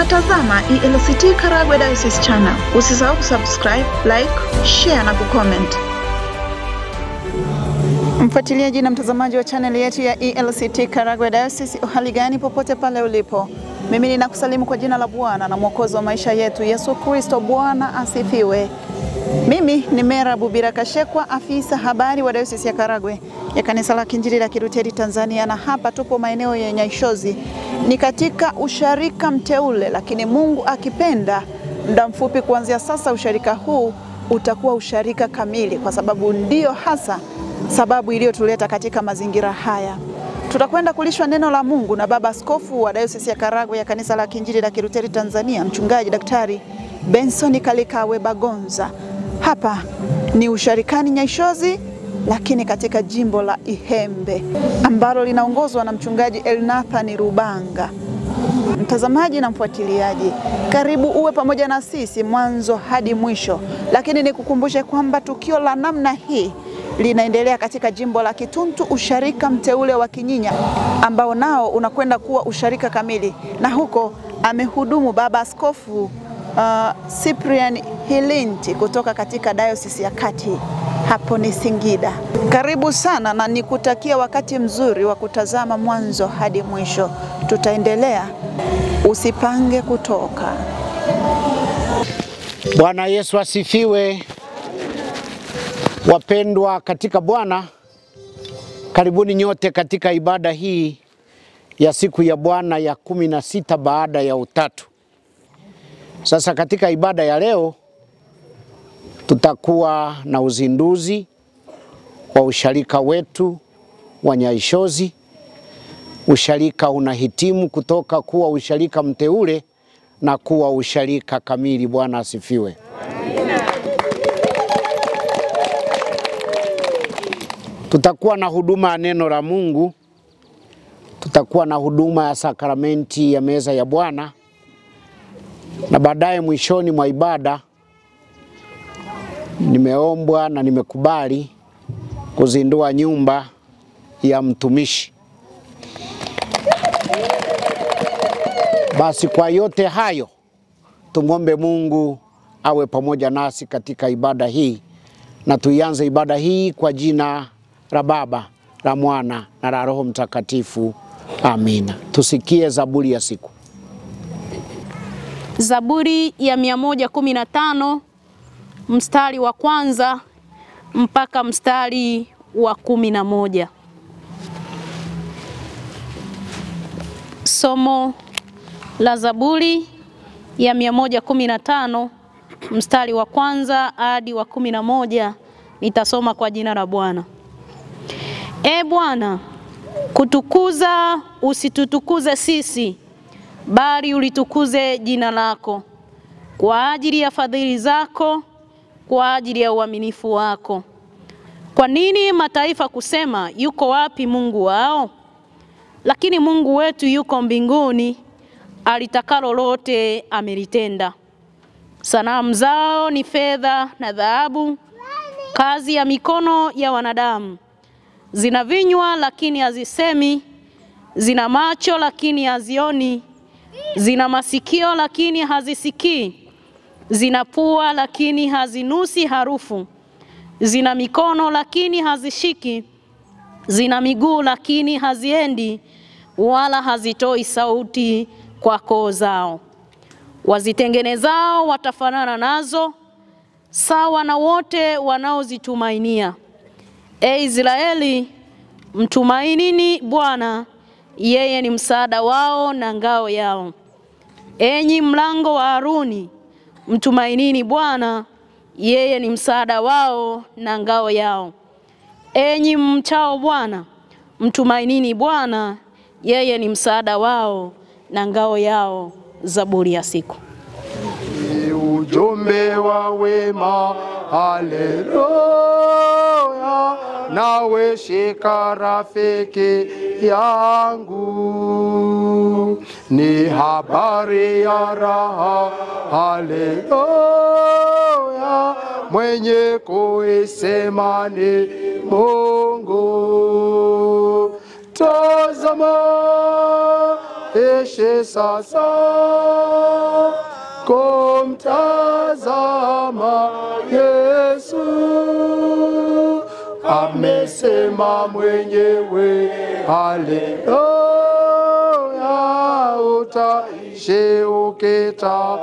Unatazama ELCT Karagwe Diocese Channel. Usisahau kusubscribe, like, share na kucomment. Mfuatiliaji na mtazamaji wa channel yetu ya ELCT Karagwe Diocese, hali gani popote pale ulipo? Mimi ninakusalimu kwa jina la Bwana na Mwokozi wa maisha yetu, Yesu Kristo. Bwana asifiwe. Mimi ni Mera Bubira Kashekwa, afisa habari wa Diocese ya Karagwe ya Kanisa la Kiinjili la Kilutheri Tanzania, na hapa tupo maeneo ya Nyaishozi. Ni katika usharika mteule, lakini Mungu akipenda muda mfupi kuanzia sasa usharika huu utakuwa usharika kamili, kwa sababu ndio hasa sababu iliyotuleta katika mazingira haya. Tutakwenda kulishwa neno la Mungu na Baba Askofu wa Diocese ya Karagwe ya Kanisa la Kiinjili la Kilutheri Tanzania, Mchungaji Daktari Benson Kalikawe Bagonza. Hapa ni usharikani Nyaishozi, lakini katika jimbo la Ihembe ambalo linaongozwa na Mchungaji Elnathan Rubanga. Mtazamaji na mfuatiliaji, karibu uwe pamoja na sisi mwanzo hadi mwisho, lakini nikukumbushe kwamba tukio la namna hii linaendelea katika jimbo la Kituntu, usharika mteule wa Kinyinya ambao nao unakwenda kuwa usharika kamili, na huko amehudumu Baba Askofu Cyprian Hilinti kutoka katika Diocese ya Kati, hapo ni Singida. Karibu sana na nikutakia wakati mzuri wa kutazama mwanzo hadi mwisho. Tutaendelea, usipange kutoka. Bwana Yesu asifiwe. Wapendwa katika Bwana, karibuni nyote katika ibada hii ya siku ya Bwana ya 16 baada ya Utatu. Sasa katika ibada ya leo tutakuwa na uzinduzi wa usharika wetu wa Nyaishozi. Usharika unahitimu kutoka kuwa usharika mteule na kuwa usharika kamili. Bwana asifiwe. Tutakuwa na huduma ya neno la Mungu, tutakuwa na huduma ya sakramenti ya meza ya Bwana, na baadaye mwishoni mwa ibada nimeombwa na nimekubali kuzindua nyumba ya mtumishi. Basi kwa yote hayo tumwombe Mungu awe pamoja nasi katika ibada hii, na tuianze ibada hii kwa jina la Baba, la Mwana na la Roho Mtakatifu. Amina. Tusikie zaburi ya siku. Zaburi ya 115 mstari wa kwanza mpaka mstari wa 11. Somo la Zaburi ya 115 mstari wa kwanza hadi wa 11 nitasoma kwa jina la Bwana. E Bwana, kutukuza usitutukuze sisi, bali ulitukuze jina lako, kwa ajili ya fadhili zako, kwa ajili ya uaminifu wako. Kwa nini mataifa kusema, yuko wapi Mungu wao? Lakini Mungu wetu yuko mbinguni, alitakalo lote amelitenda. Sanamu zao ni fedha na dhahabu, kazi ya mikono ya wanadamu. Zina vinywa lakini hazisemi, zina macho lakini hazioni, zina masikio lakini hazisikii, zina pua lakini hazinusi harufu, zina mikono lakini hazishiki, zina miguu lakini haziendi, wala hazitoi sauti kwa koo zao. Wazitengenezao watafanana nazo, sawa na wote wanaozitumainia. E Israeli, mtumainini Bwana, yeye ni msaada wao na ngao yao. Enyi mlango wa Haruni, mtumainini Bwana, yeye ni msaada wao na ngao yao. Enyi mchao Bwana, mtumainini Bwana, yeye ni msaada wao na ngao yao. Zaburi ya siku. Ujumbe wa wema, haleluya, nawe shika rafiki yangu. Ni habari ya raha, haleluya, mwenye kuisema ni Mungu. Tazama ishe sasa kumtazama Yesu. Amesema mwenyewe, haleluya, utaishi ukitazama.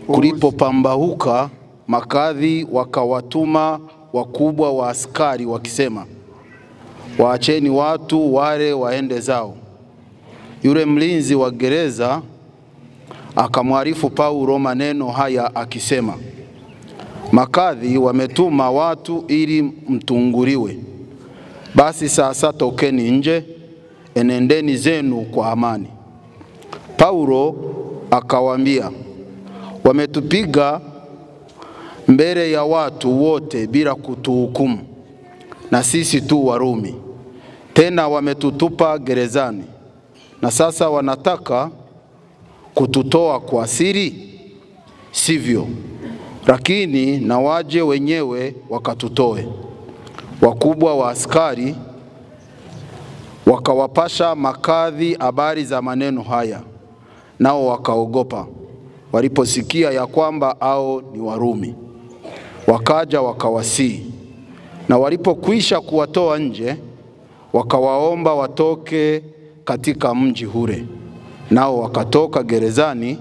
Kulipopambauka, makadhi wakawatuma wakubwa wa askari wakisema, waacheni watu wale waende zao. Yule mlinzi wa gereza akamwarifu Paulo maneno haya akisema, makadhi wametuma watu ili mtunguriwe. Basi sasa tokeni nje, enendeni zenu kwa amani. Paulo akawaambia, wametupiga mbele ya watu wote bila kutuhukumu, na sisi tu Warumi. Tena wametutupa gerezani, na sasa wanataka kututoa kwa siri? Sivyo, lakini na waje wenyewe wakatutoe. Wakubwa wa askari wakawapasha makadhi habari za maneno haya, nao wakaogopa waliposikia ya kwamba hao ni Warumi. Wakaja wakawasihi, na walipokwisha kuwatoa nje, wakawaomba watoke katika mji ule. Nao wakatoka gerezani,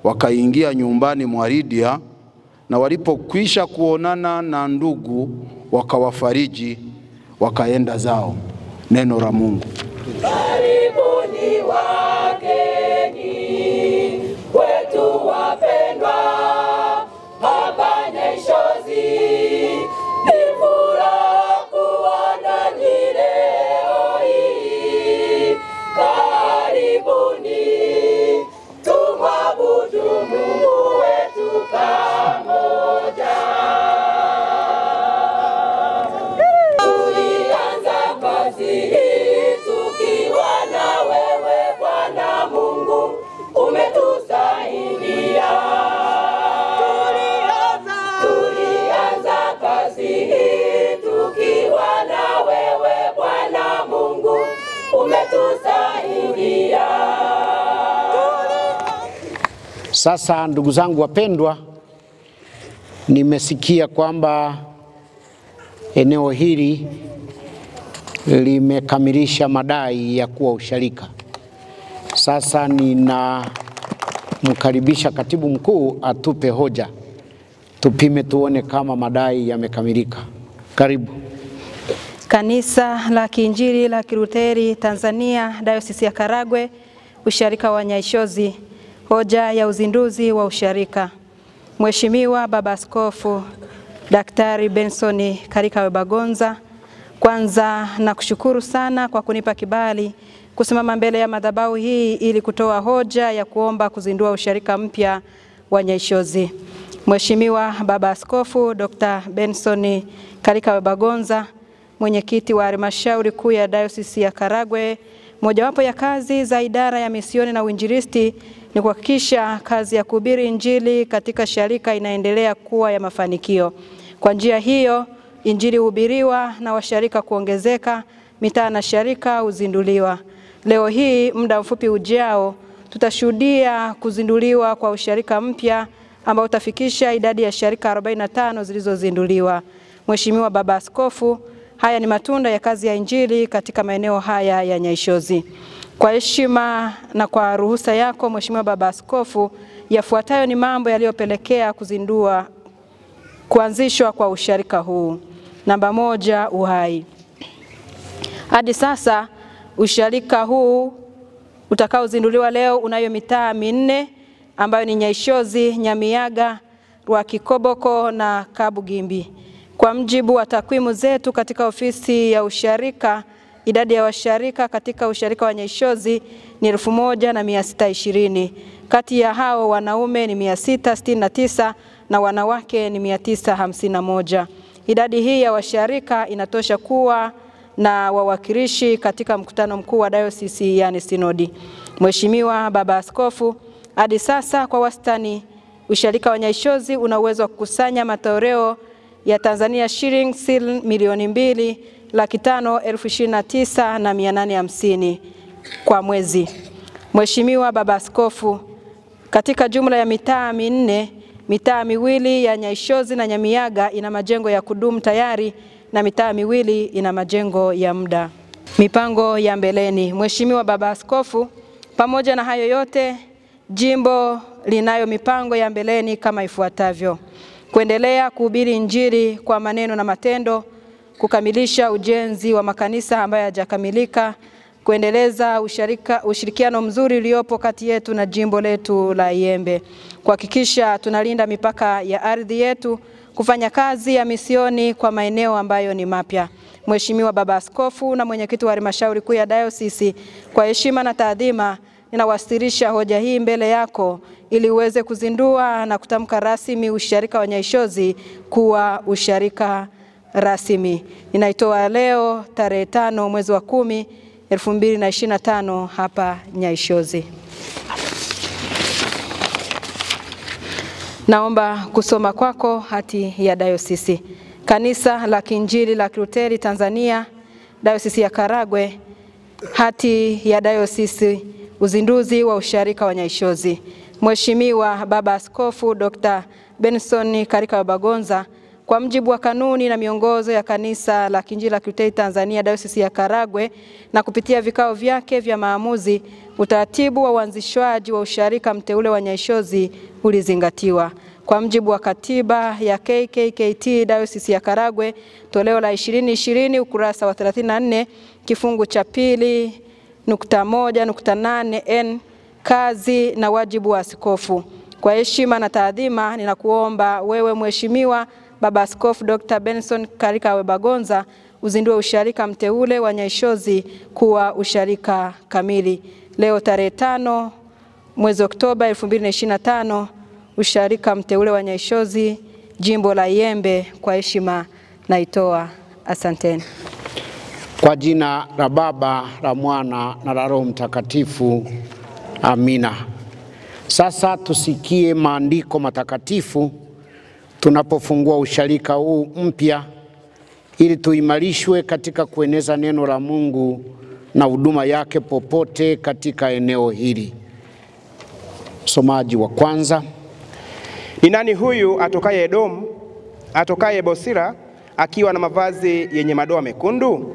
wakaingia nyumbani mwa Lidia, na walipokwisha kuonana na ndugu, wakawafariji, wakaenda zao. Neno la Mungu. Karibuni wageni wetu wapendwa, hapa Nyaishozi. Ni furaha kuwa nanyi leo hii. Karibuni tumwabudu Mungu wetu pamoja. Tulianza kazi hii tukiwa na wewe Bwana Mungu, umetusaidia. Tulianza kazi hii tukiwa na wewe Bwana Mungu, umetusaidia. Sasa ndugu zangu wapendwa, nimesikia kwamba eneo hili limekamilisha madai ya kuwa usharika. Sasa ninamkaribisha katibu mkuu atupe hoja, tupime tuone kama madai yamekamilika. Karibu. Kanisa la Kiinjili la Kilutheri Tanzania, Dayosisi ya Karagwe, usharika wa Nyaishozi. Hoja ya uzinduzi wa usharika. Mheshimiwa Baba Askofu Daktari Benson Karikawe Bagonza, kwanza nakushukuru sana kwa kunipa kibali kusimama mbele ya madhabahu hii ili kutoa hoja ya kuomba kuzindua usharika mpya wa Nyaishozi. Mheshimiwa Baba Askofu Dr. Benson Karikawe Bagonza, mwenyekiti wa halmashauri kuu ya Dayosisi ya Karagwe, mojawapo ya kazi za idara ya misioni na uinjilisti ni kuhakikisha kazi ya kuhubiri Injili katika sharika inaendelea kuwa ya mafanikio. Kwa njia hiyo, Injili hubiriwa na washarika kuongezeka, mitaa na sharika uzinduliwa. Leo hii muda mfupi ujao tutashuhudia kuzinduliwa kwa usharika mpya ambao utafikisha idadi ya sharika 45 zilizozinduliwa. Mheshimiwa Baba Askofu, haya ni matunda ya kazi ya Injili katika maeneo haya ya Nyaishozi. Kwa heshima na kwa ruhusa yako Mheshimiwa Baba Askofu, yafuatayo ni mambo yaliyopelekea kuanzishwa kwa usharika huu. Namba 1, uhai. Hadi sasa usharika huu utakaozinduliwa leo unayo mitaa 4 ambayo ni Nyaishozi, Nyamiyaga, Rwakikoboko na Kabugimbi. Kwa mjibu wa takwimu zetu katika ofisi ya usharika, idadi ya washarika katika usharika wa Nyaishozi ni 1620. Kati ya hao wanaume ni 669 na wanawake ni 951. Idadi hii ya washarika inatosha kuwa na wawakilishi katika mkutano mkuu wa dayosisi, yani sinodi. Mheshimiwa Baba Askofu, hadi sasa kwa wastani usharika wa Nyaishozi una uwezo wa kukusanya matoleo ya Tanzania shilingi milioni 2 2,529,850 kwa mwezi. Mheshimiwa Baba Askofu, katika jumla ya mitaa minne, mitaa miwili ya Nyaishozi na Nyamiyaga ina majengo ya kudumu tayari na mitaa miwili ina majengo ya muda. Mipango ya mbeleni. Mheshimiwa Baba Askofu, pamoja na hayo yote, jimbo linayo mipango ya mbeleni kama ifuatavyo: kuendelea kuhubiri Injili kwa maneno na matendo, kukamilisha ujenzi wa makanisa ambayo hayajakamilika, kuendeleza ushirikiano mzuri uliopo kati yetu na jimbo letu la Iyembe, kuhakikisha tunalinda mipaka ya ardhi yetu, kufanya kazi ya misioni kwa maeneo ambayo ni mapya. Mheshimiwa Baba Askofu na mwenyekiti wa halmashauri kuu ya dayosisi, kwa heshima na taadhima ninawasilisha hoja hii mbele yako ili uweze kuzindua na kutamka rasmi usharika wa Nyaishozi kuwa usharika rasmi. Ninaitoa leo tarehe 5 mwezi wa 10 2025 hapa Nyaishozi. Naomba kusoma kwako hati ya dayosisi. Kanisa la Kiinjili la Kilutheri Tanzania, Dayosisi ya Karagwe, hati ya dayosisi, uzinduzi wa usharika wa Nyaishozi. Mheshimiwa Baba Askofu Dr. Benson Karika Bagonza, kwa mjibu wa kanuni na miongozo ya Kanisa la Kiinjili la Kilutheri Tanzania, Dayosisi ya Karagwe, na kupitia vikao vyake vya maamuzi, utaratibu wa uanzishwaji wa usharika mteule wa Nyaishozi ulizingatiwa. Kwa mjibu wa katiba ya KKKT Dayosisi ya Karagwe, toleo la 2020 ukurasa wa 34, kifungu cha 2.1.8n, kazi na wajibu wa askofu. Kwa heshima na taadhima, ninakuomba wewe Mheshimiwa Baba Askofu Dr. Benson Karika Bagonza uzindue usharika mteule wa Nyaishozi kuwa usharika kamili. Leo tarehe 5 mwezi Oktoba 2025, usharika mteule wa Nyaishozi jimbo la Iyembe, kwa heshima naitoa. Asanteni. Kwa jina la Baba, la Mwana na la Roho Mtakatifu. Amina. Sasa tusikie maandiko matakatifu tunapofungua usharika huu mpya ili tuimarishwe katika kueneza neno la Mungu na huduma yake popote katika eneo hili. Somaji wa kwanza. Ni nani huyu atokaye Edomu, atokaye Bosira, akiwa na mavazi yenye madoa mekundu?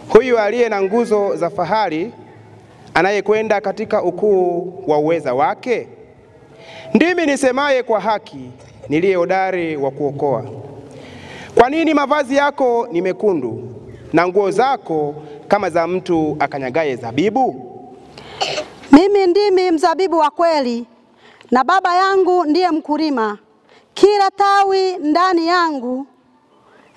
Huyu aliye na nguzo za fahari, anayekwenda katika ukuu wa uweza wake? Ndimi nisemaye kwa haki, niliye hodari wa kuokoa. Kwa nini mavazi yako ni mekundu, na nguo zako kama za mtu akanyagaye zabibu? Mimi ndimi mzabibu wa kweli, na Baba yangu ndiye mkulima. Kila tawi ndani yangu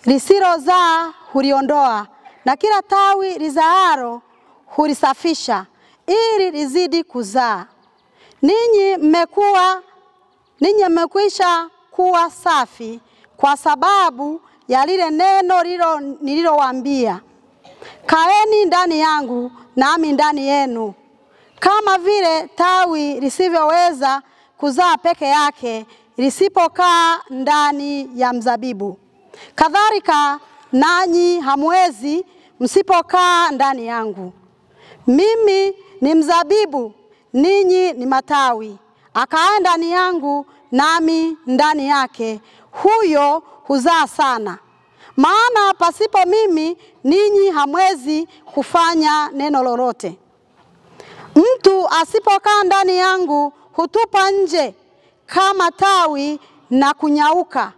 lisilozaa huliondoa, na kila tawi lizaaro hulisafisha, ili lizidi kuzaa. Ninyi mmekwisha kuwa safi kwa sababu ya lile neno nililowaambia. Kaeni ndani yangu nami ndani yenu. Kama vile tawi lisivyoweza kuzaa peke yake lisipokaa ndani ya mzabibu, kadhalika nanyi hamwezi msipokaa ndani yangu. Mimi ni mzabibu, ninyi ni matawi. Akae ndani yangu nami ndani yake, huyo huzaa sana. Maana pasipo mimi ninyi hamwezi kufanya neno lolote. Mtu asipokaa ndani yangu hutupa nje kama tawi na kunyauka.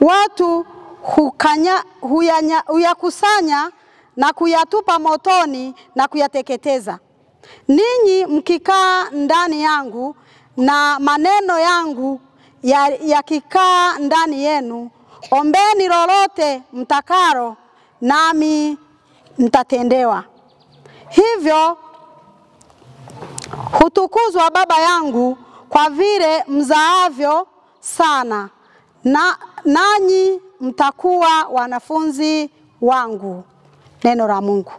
Watu huyakusanya na kuyatupa motoni na kuyateketeza. Ninyi mkikaa ndani yangu na maneno yangu yakikaa ndani yenu, ombeni lolote mtakalo, nami mtatendewa. Hivyo hutukuzwa Baba yangu kwa vile mzaavyo sana, na nanyi mtakuwa wanafunzi wangu. Neno la Mungu.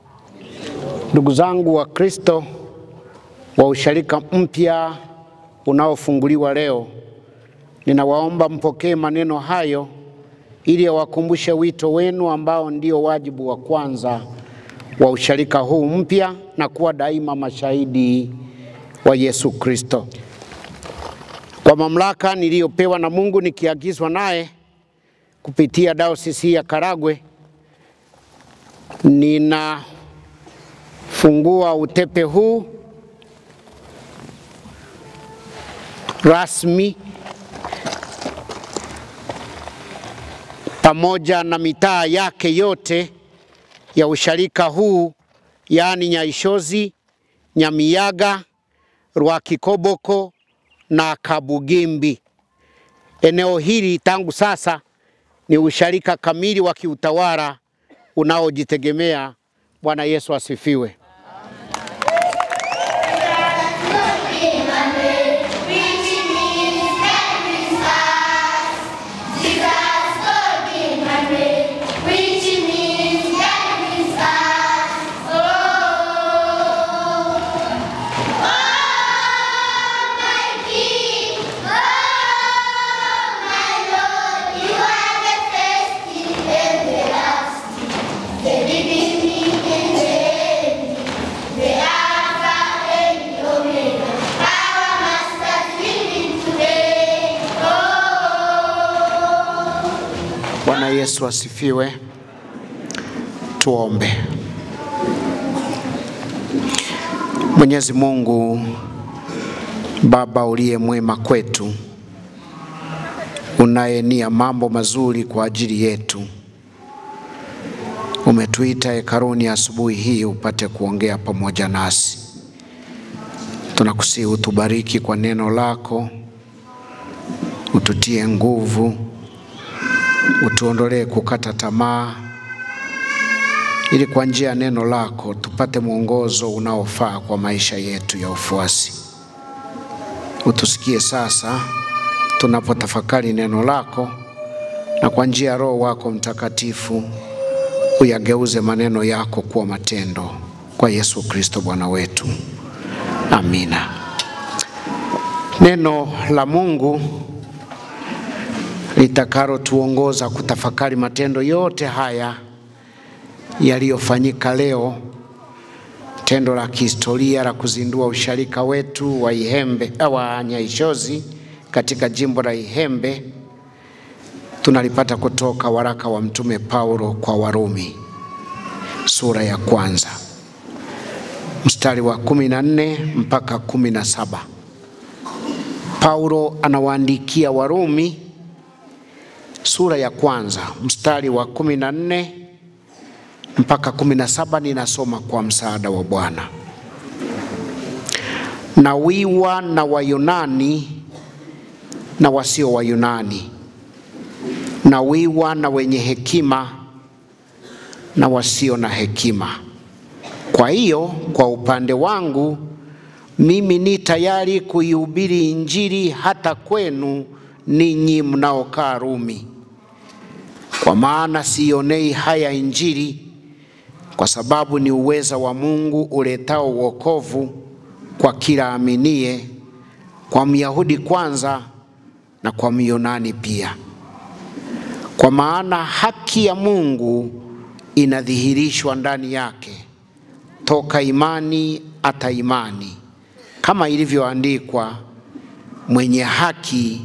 Ndugu zangu wa Kristo wa usharika mpya unaofunguliwa leo, ninawaomba mpokee maneno hayo ili awakumbushe wito wenu ambao ndio wajibu wa kwanza wa usharika huu mpya, na kuwa daima mashahidi wa Yesu Kristo. Kwa mamlaka niliyopewa na Mungu nikiagizwa naye kupitia Dayosisi ya Karagwe, ninafungua utepe huu rasmi pamoja na mitaa yake yote ya usharika huu, yaani Nyaishozi, Nyamiyaga, Rwakikoboko na Kabugimbi. Eneo hili tangu sasa ni usharika kamili wa kiutawala unaojitegemea. Bwana Yesu asifiwe. Bwana Yesu asifiwe. Tuombe. Mwenyezi Mungu Baba uliye mwema kwetu, unayenia mambo mazuri kwa ajili yetu, umetuita hekaluni asubuhi hii upate kuongea pamoja nasi. Tunakusihi utubariki kwa neno lako, ututie nguvu, utuondolee kukata tamaa, ili kwa njia ya neno lako tupate mwongozo unaofaa kwa maisha yetu ya ufuasi. Utusikie sasa tunapotafakari neno lako, na kwa njia ya Roho wako Mtakatifu uyageuze maneno yako kuwa matendo, kwa Yesu Kristo Bwana wetu. Amina. Neno la Mungu litakalo tuongoza kutafakari matendo yote haya yaliyofanyika leo, tendo la kihistoria la kuzindua usharika wetu wa Ihembe wa Nyaishozi katika jimbo la Ihembe, tunalipata kutoka waraka wa Mtume Paulo kwa Warumi sura ya 1 mstari wa 14 mpaka 17. Paulo anawaandikia Warumi sura ya 1 mstari wa 14 mpaka 17. Ninasoma kwa msaada wa Bwana. Na wiwa na Wayunani na wasio Wayunani, na wiwa na wenye hekima na wasio na hekima. Kwa hiyo kwa upande wangu mimi ni tayari kuihubiri Injili hata kwenu ninyi mnaokaa Rumi. Kwa maana sionei haya Injili, kwa sababu ni uweza wa Mungu uletao wokovu kwa kila aminie, kwa Myahudi kwanza na kwa Myunani pia. Kwa maana haki ya Mungu inadhihirishwa ndani yake toka imani hata imani, kama ilivyoandikwa, mwenye haki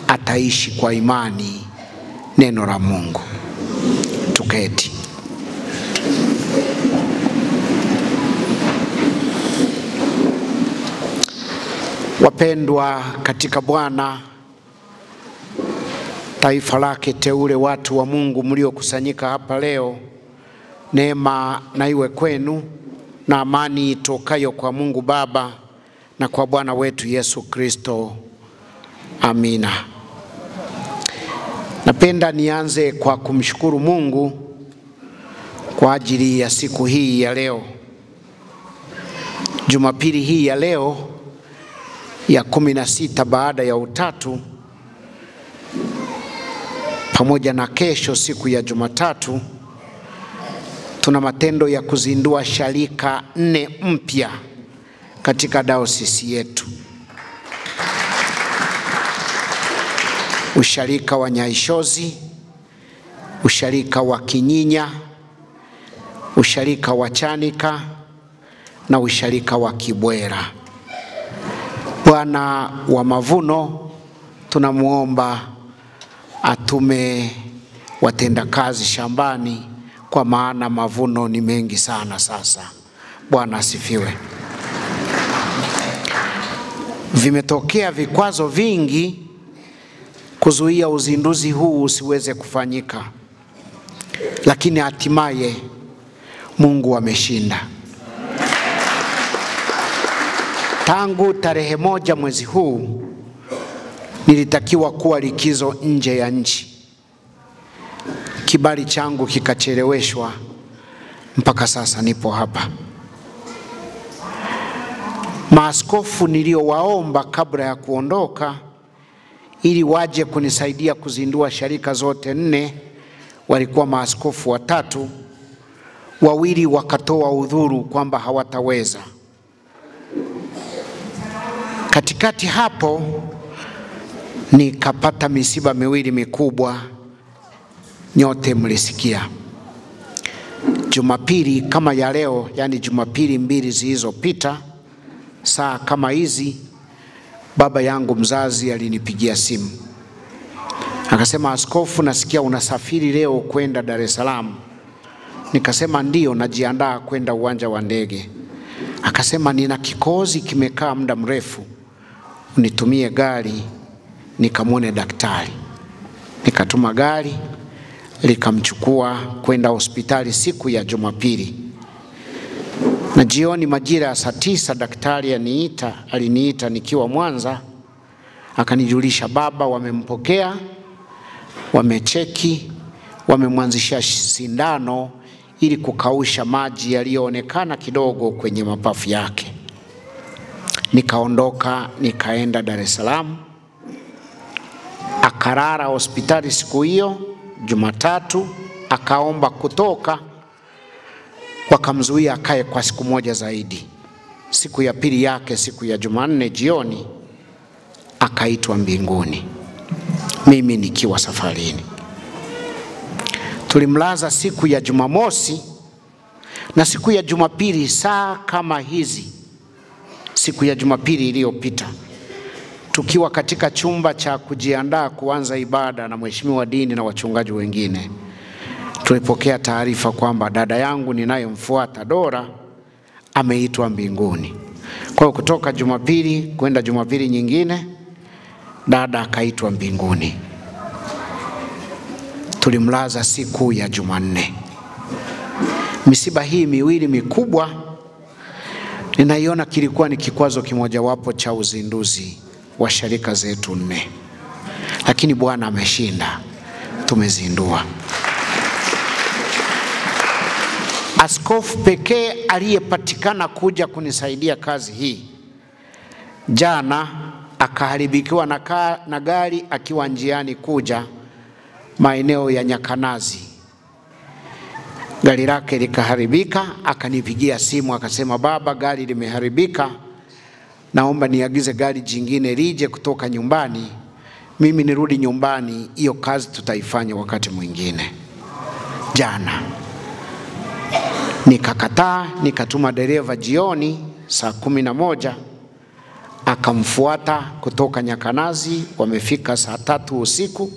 ataishi kwa imani. Neno la Mungu. Tuketi. Wapendwa katika Bwana, taifa lake teule, watu wa Mungu mliokusanyika hapa leo, neema na iwe kwenu na amani itokayo kwa Mungu Baba na kwa Bwana wetu Yesu Kristo. Amina. Napenda nianze kwa kumshukuru Mungu kwa ajili ya siku hii ya leo. Jumapili hii ya leo ya 16 baada ya Utatu, pamoja na kesho siku ya Jumatatu, tuna matendo ya kuzindua sharika 4 mpya katika dayosisi yetu. Usharika wa Nyaishozi, usharika wa Kinyinya, usharika wa Chanika na usharika wa Kibwera. Bwana wa mavuno, tunamuomba atume watendakazi shambani, kwa maana mavuno ni mengi sana sasa. Bwana asifiwe. Vimetokea vikwazo vingi kuzuia uzinduzi huu usiweze kufanyika, lakini hatimaye Mungu ameshinda. Tangu tarehe 1 mwezi huu nilitakiwa kuwa likizo nje ya nchi. Kibali changu kikacheleweshwa mpaka sasa nipo hapa. Maaskofu niliowaomba kabla ya kuondoka ili waje kunisaidia kuzindua sharika zote 4 walikuwa maaskofu 3. 2 wakatoa udhuru kwamba hawataweza. Katikati hapo nikapata misiba 2 mikubwa, nyote mlisikia. Jumapili kama ya leo, yani Jumapili 2 zilizopita, saa kama hizi, baba yangu mzazi alinipigia simu. Akasema, askofu, nasikia unasafiri leo kwenda Dar es Salaam. Nikasema ndio, najiandaa kwenda uwanja wa ndege. Akasema, nina kikozi kimekaa muda mrefu, unitumie gari nikamwone daktari. Nikatuma gari likamchukua kwenda hospitali siku ya Jumapili. Na jioni majira ya saa 9 daktari aliniita nikiwa Mwanza, akanijulisha, baba wamempokea, wamecheki, wamemwanzisha sindano ili kukausha maji yaliyoonekana kidogo kwenye mapafu yake. Nikaondoka nikaenda Dar es Salaam. Akarara hospitali siku hiyo Jumatatu, akaomba kutoka, wakamzuia akae kwa siku 1 zaidi. Siku ya pili yake, siku ya Jumanne jioni, akaitwa mbinguni, mimi nikiwa safarini. Tulimlaza siku ya Jumamosi, na siku ya Jumapili saa kama hizi, siku ya Jumapili iliyopita, tukiwa katika chumba cha kujiandaa kuanza ibada na mheshimiwa dini na wachungaji wengine, tulipokea taarifa kwamba dada yangu ninayemfuata Dora ameitwa mbinguni. Kwa hiyo kutoka Jumapili kwenda Jumapili nyingine, dada akaitwa mbinguni. Tulimlaza siku ya Jumanne. Misiba hii 2 mikubwa ninaiona kilikuwa ni kikwazo kimojawapo cha uzinduzi wa sharika zetu 4. Lakini Bwana ameshinda, tumezindua. Askofu pekee aliyepatikana kuja kunisaidia kazi hii, jana akaharibikiwa na gari akiwa njiani kuja maeneo ya Nyakanazi. Gari lake likaharibika, akanipigia simu akasema, baba, gari limeharibika, naomba niagize gari jingine lije kutoka nyumbani, mimi nirudi nyumbani, hiyo kazi tutaifanya wakati mwingine. Jana nikakataa, nikatuma dereva jioni saa 11, akamfuata kutoka Nyakanazi, wamefika saa 3 usiku,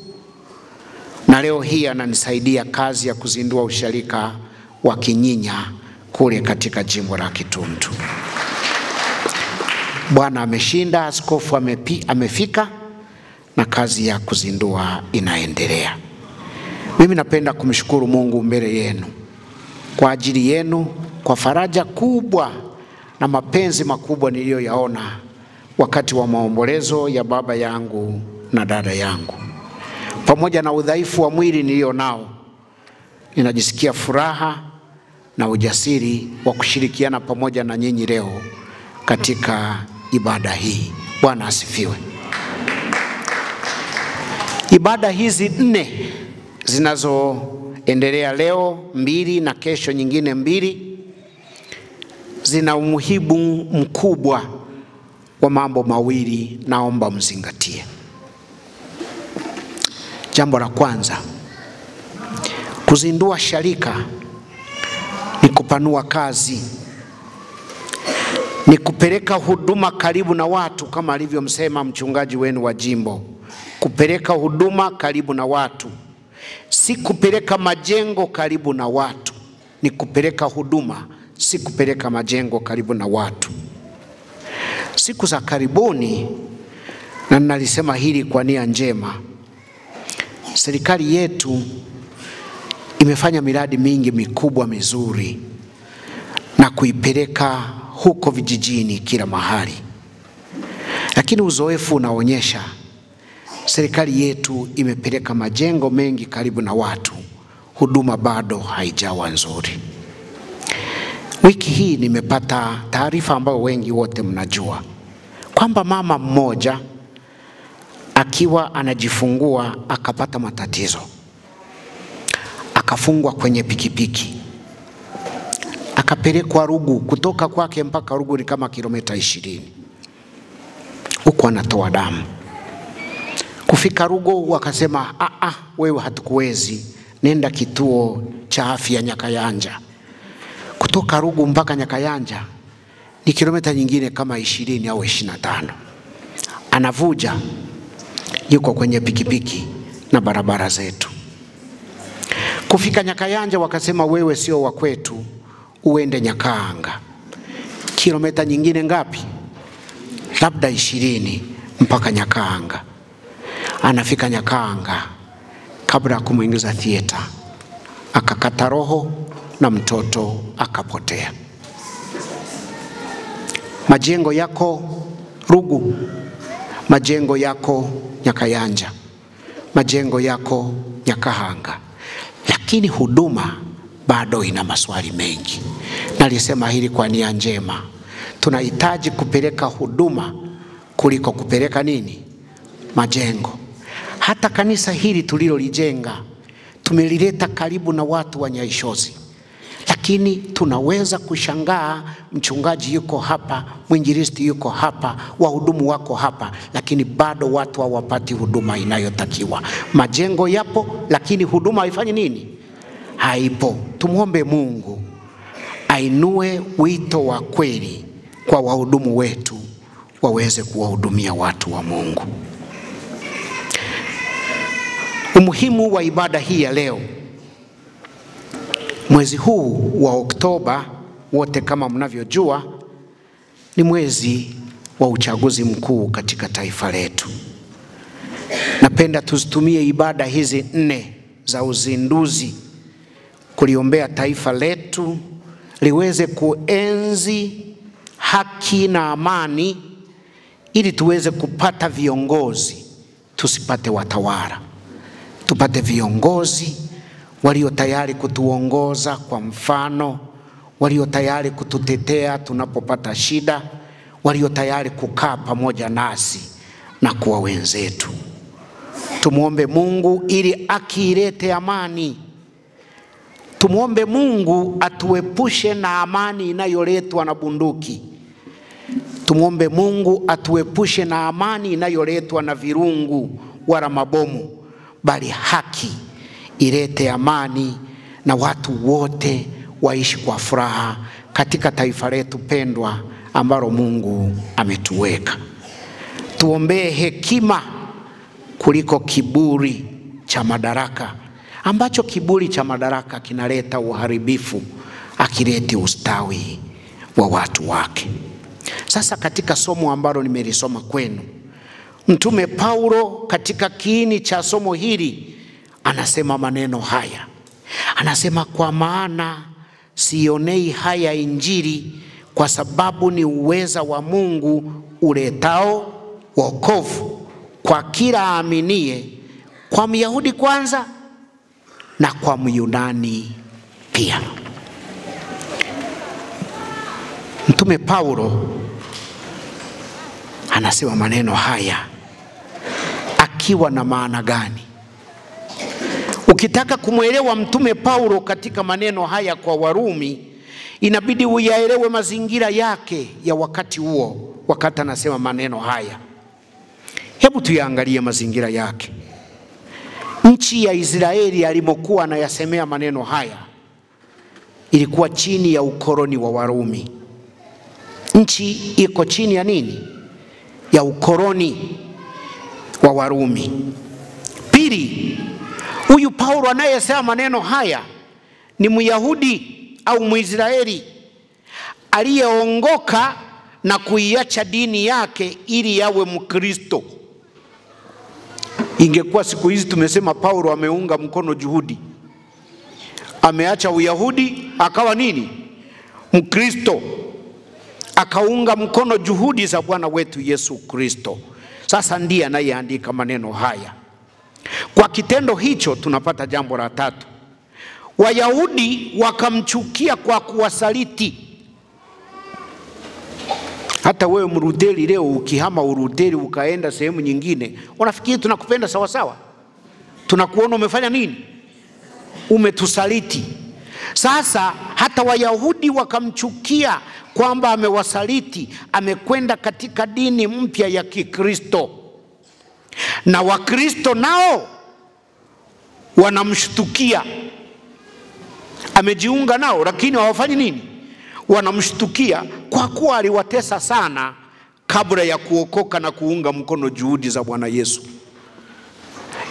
na leo hii ananisaidia kazi ya kuzindua usharika wa Kinyinya kule katika jimbo la Kitundu. Bwana ameshinda, askofu amefika, na kazi ya kuzindua inaendelea. Mimi napenda kumshukuru Mungu mbele yenu kwa ajili yenu, kwa faraja kubwa na mapenzi makubwa niliyoyaona wakati wa maombolezo ya baba yangu na dada yangu. Pamoja na udhaifu wa mwili nilio nao, ninajisikia furaha na ujasiri wa kushirikiana pamoja na nyinyi leo katika ibada hii. Bwana asifiwe. Ibada hizi 4 zinazoendelea leo 2 na kesho nyingine 2 zina umuhimu mkubwa wa mambo mawili, naomba mzingatie. Jambo la kwanza, Kuzindua sharika ni kupanua kazi, ni kupeleka huduma karibu na watu, kama alivyomsema mchungaji wenu wa jimbo. Kupeleka huduma karibu na watu, si kupeleka majengo karibu na watu. Ni kupeleka huduma, si kupeleka majengo karibu na watu. Siku za karibuni, na nalisema hili kwa nia njema, serikali yetu imefanya miradi mingi mikubwa mizuri na kuipeleka huko vijijini kila mahali. Lakini uzoefu unaonyesha serikali yetu imepeleka majengo mengi karibu na watu, huduma bado haijawa nzuri. Wiki hii nimepata taarifa ambayo wengi wote mnajua, kwamba mama mmoja akiwa anajifungua akapata matatizo, akafungwa kwenye pikipiki, akapelekwa Rugu. Kutoka kwake mpaka Rugu ni kama kilomita 20. Huko anatoa damu. Kufika Rugu wakasema, wewe hatukuwezi, nenda kituo cha afya Nyakayanja. Kutoka Rugu mpaka Nyakayanja ni kilomita nyingine kama 20 au 25. Anavuja, yuko kwenye pikipiki na barabara zetu. Kufika Nyakayanja wakasema, wewe sio wa kwetu, uende Nyakanga. Kilomita nyingine ngapi? Labda 20 mpaka Nyakanga. Anafika Nyakanga, kabla kumuingiza theater, akakata roho na mtoto akapotea. Majengo yako Rugu, majengo yako Nyakayanja, majengo yako Nyakahanga, lakini huduma bado ina maswali mengi. Nalisema hili kwa nia njema. Tunahitaji kupeleka huduma kuliko kupeleka nini? Majengo. Hata kanisa hili tulilolijenga tumelileta karibu na watu wa Nyaishozi, lakini tunaweza kushangaa, mchungaji yuko hapa, mwinjilisti yuko hapa, wahudumu wako hapa, lakini bado watu hawapati huduma inayotakiwa. Majengo yapo, lakini huduma haifanyi nini? Haipo. Tumuombe Mungu ainue wito wa kweli kwa wahudumu wetu, waweze kuwahudumia watu wa Mungu. Umuhimu wa ibada hii ya leo, mwezi huu wa Oktoba, wote kama mnavyojua, ni mwezi wa uchaguzi mkuu katika taifa letu. Napenda tuzitumie ibada hizi 4 za uzinduzi kuliombea taifa letu liweze kuenzi haki na amani, ili tuweze kupata viongozi, tusipate watawala. Tupate viongozi walio tayari kutuongoza kwa mfano, walio tayari kututetea tunapopata shida, walio tayari kukaa pamoja nasi na kuwa wenzetu. Tumuombe Mungu ili akilete amani. Tumuombe Mungu atuepushe na amani inayoletwa na bunduki. Tumuombe Mungu atuepushe na amani inayoletwa na virungu wala mabomu, bali haki ilete amani na watu wote waishi kwa furaha katika taifa letu pendwa ambalo Mungu ametuweka. Tuombee hekima kuliko kiburi cha madaraka, ambacho kiburi cha madaraka kinaleta uharibifu, akilete ustawi wa watu wake. Sasa katika somo ambalo nimelisoma kwenu, Mtume Paulo katika kiini cha somo hili anasema maneno haya. Anasema, kwa maana sionei haya Injili, kwa sababu ni uweza wa Mungu uletao wokovu kwa kila aaminie, kwa Myahudi kwanza na kwa Myunani pia. Mtume Paulo anasema maneno haya akiwa na maana gani? Ukitaka kumwelewa Mtume Paulo katika maneno haya kwa Warumi, inabidi uyaelewe mazingira yake ya wakati huo, wakati anasema maneno haya. Hebu tuyaangalie mazingira yake. Nchi nchi ya Israeli alimokuwa anayasemea maneno haya ilikuwa chini ya ukoloni wa Warumi. Nchi iko chini ya nini? Ya ukoloni wa Warumi. Pili, huyu Paulo anayesema maneno haya ni Myahudi au Mwisraeli aliyeongoka na kuiacha dini yake ili yawe Mkristo. Ingekuwa siku hizi tumesema Paulo ameunga mkono juhudi, ameacha Uyahudi akawa nini? Mkristo, akaunga mkono juhudi za Bwana wetu Yesu Kristo. Sasa ndiye anayeandika maneno haya. Kwa kitendo hicho tunapata jambo la tatu. Wayahudi wakamchukia kwa kuwasaliti. Hata wewe Mruteli leo ukihama Uruteli ukaenda sehemu nyingine, unafikiri tunakupenda sawa sawa? Tunakuona umefanya nini? Umetusaliti. Sasa hata Wayahudi wakamchukia kwamba amewasaliti, amekwenda katika dini mpya ya Kikristo. Na Wakristo nao wanamshtukia. Amejiunga nao lakini hawafanyi nini? Wanamshtukia kwa kuwa aliwatesa sana kabla ya kuokoka na kuunga mkono juhudi za Bwana Yesu.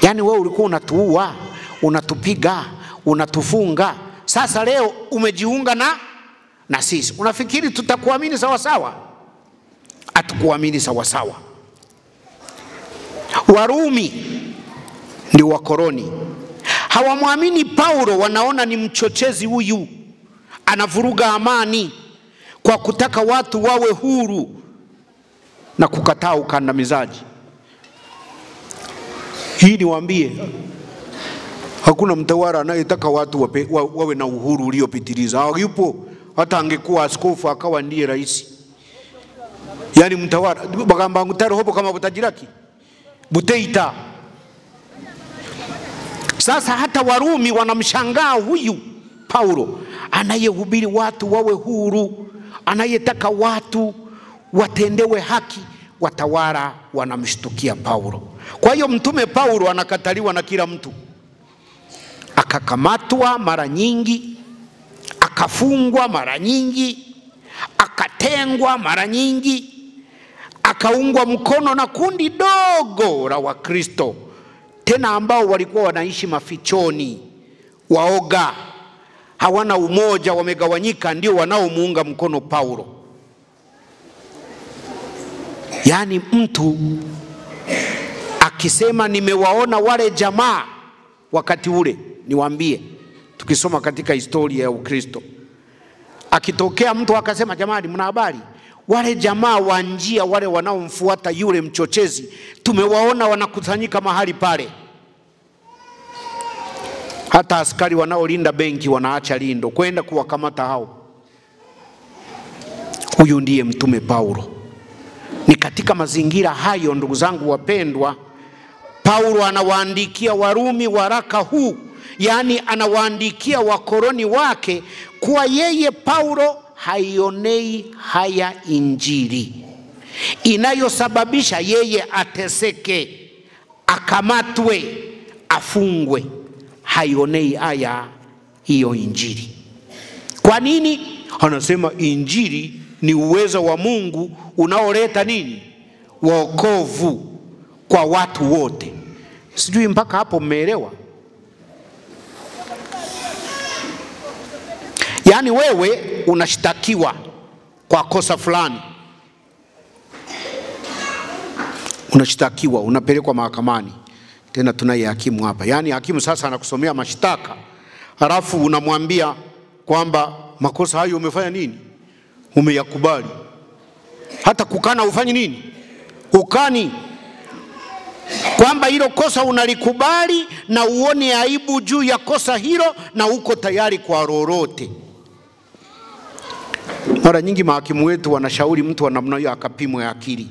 Yaani wewe ulikuwa unatuua, unatupiga, unatufunga. Sasa leo umejiunga na sisi. Unafikiri tutakuamini sawa sawa? Hatukuamini sawa sawa. Warumi ndio wakoloni. Hawamwamini Paulo, wanaona ni mchochezi huyu. Anavuruga amani kwa kutaka watu wawe huru na kukataa ukandamizaji. Hii niwaambie, hakuna mtawala anayetaka watu wawe na uhuru uliopitiliza. Hayupo. Hata angekuwa askofu akawa ndiye rais. Yani mtawala bagamba ngutaro hopo kama butajiraki buteita. Sasa hata Warumi wanamshangaa huyu Paulo anayehubiri watu wawe huru, anayetaka watu watendewe haki. Watawala wanamshtukia Paulo. Kwa hiyo mtume Paulo anakataliwa na kila mtu. Akakamatwa mara nyingi, akafungwa mara nyingi, akatengwa mara nyingi, akaungwa mkono na kundi dogo la Wakristo, tena ambao walikuwa wanaishi mafichoni, waoga, hawana umoja, wamegawanyika, ndio wanaomuunga mkono Paulo. Yani mtu akisema nimewaona wale jamaa wakati ule, niwaambie, tukisoma katika historia ya Ukristo, akitokea mtu akasema jamani mna habari, wale jamaa wa njia wale wanaomfuata yule mchochezi, tumewaona wanakusanyika mahali pale. Hata askari wanaolinda benki wanaacha lindo kwenda kuwakamata hao. Huyu ndiye mtume Paulo. Ni katika mazingira hayo, ndugu zangu wapendwa, Paulo anawaandikia Warumi waraka huu. Yani anawaandikia wakoloni wake kwa yeye Paulo haionei haya injili inayosababisha yeye ateseke, akamatwe, afungwe. Haionei haya hiyo injili. Kwa nini? Anasema injili ni uwezo wa Mungu unaoleta nini? Wokovu kwa watu wote. Sijui mpaka hapo mmeelewa? Yani wewe unashtakiwa kwa kosa fulani. Unashtakiwa, unapelekwa mahakamani. Tena tunaye hakimu hapa. Yani hakimu sasa anakusomea mashtaka, halafu unamwambia kwamba makosa hayo umefanya nini? Umeyakubali. Hata kukana ufanye nini? Ukani. Kwamba hilo kosa unalikubali na uone aibu juu ya kosa hilo na uko tayari kwa lolote. Mara nyingi mahakimu wetu wanashauri mtu wa namna hiyo akapimwe akili.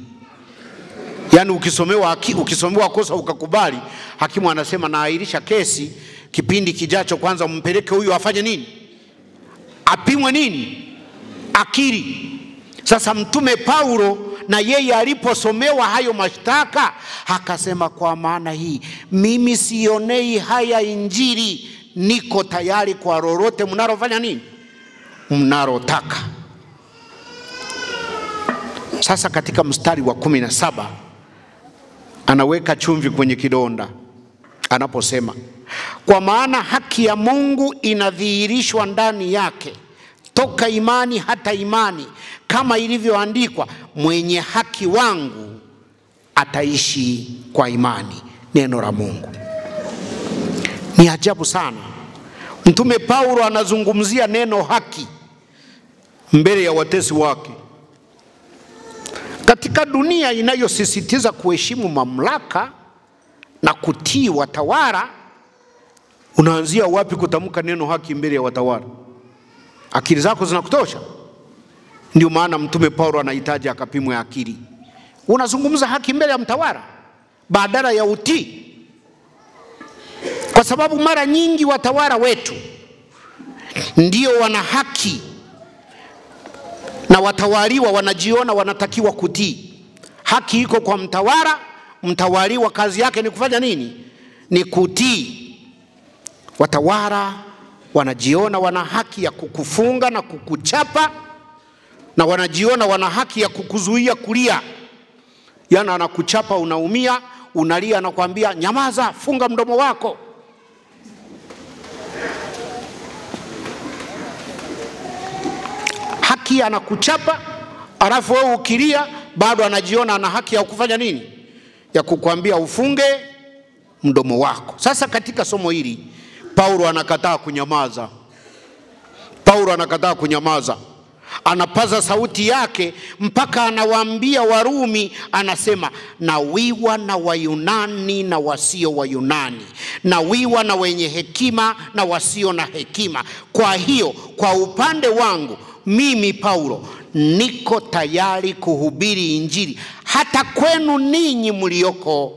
Yani ukisomewa kosa ukakubali, hakimu anasema naahirisha kesi kipindi kijacho, kwanza mpeleke huyu afanye nini? Apimwe nini? Akili. Sasa mtume Paulo na yeye aliposomewa hayo mashtaka akasema, kwa maana hii mimi sionei haya Injili, niko tayari kwa lolote mnalofanya nini, mnalotaka. Sasa katika mstari wa 17 anaweka chumvi kwenye kidonda anaposema, kwa maana haki ya Mungu inadhihirishwa ndani yake toka imani hata imani, kama ilivyoandikwa, mwenye haki wangu ataishi kwa imani. Neno la Mungu ni ajabu sana. Mtume Paulo anazungumzia neno haki mbele ya watesi wake. Katika dunia inayosisitiza kuheshimu mamlaka na kutii watawala, unaanzia wapi kutamka neno haki mbele ya watawala? Akili zako zinakutosha? Ndio maana Mtume Paulo anahitaji akapimwe akili. Unazungumza haki mbele ya mtawala badala ya utii. Kwa sababu mara nyingi watawala wetu ndio wana haki na watawaliwa wanajiona wanatakiwa kutii. Haki iko kwa mtawala, mtawaliwa kazi yake ni kufanya nini? Ni kutii. Watawala wanajiona wana haki ya kukufunga na kukuchapa, na wanajiona wana haki ya kukuzuia kulia. Yana anakuchapa unaumia, unalia, anakuambia nyamaza, funga mdomo wako. Haki anakuchapa, alafu wewe ukilia bado anajiona ana haki ya kufanya nini? Ya kukuambia ufunge mdomo wako. Sasa katika somo hili Paulo anakataa kunyamaza. Paulo anakataa kunyamaza. Anapaza sauti yake mpaka anawaambia Warumi, anasema, nawiwa na Wayunani na wasio Wayunani, nawiwa na wenye hekima na wasio na hekima. Kwa hiyo kwa upande wangu mimi Paulo niko tayari kuhubiri Injili hata kwenu ninyi mlioko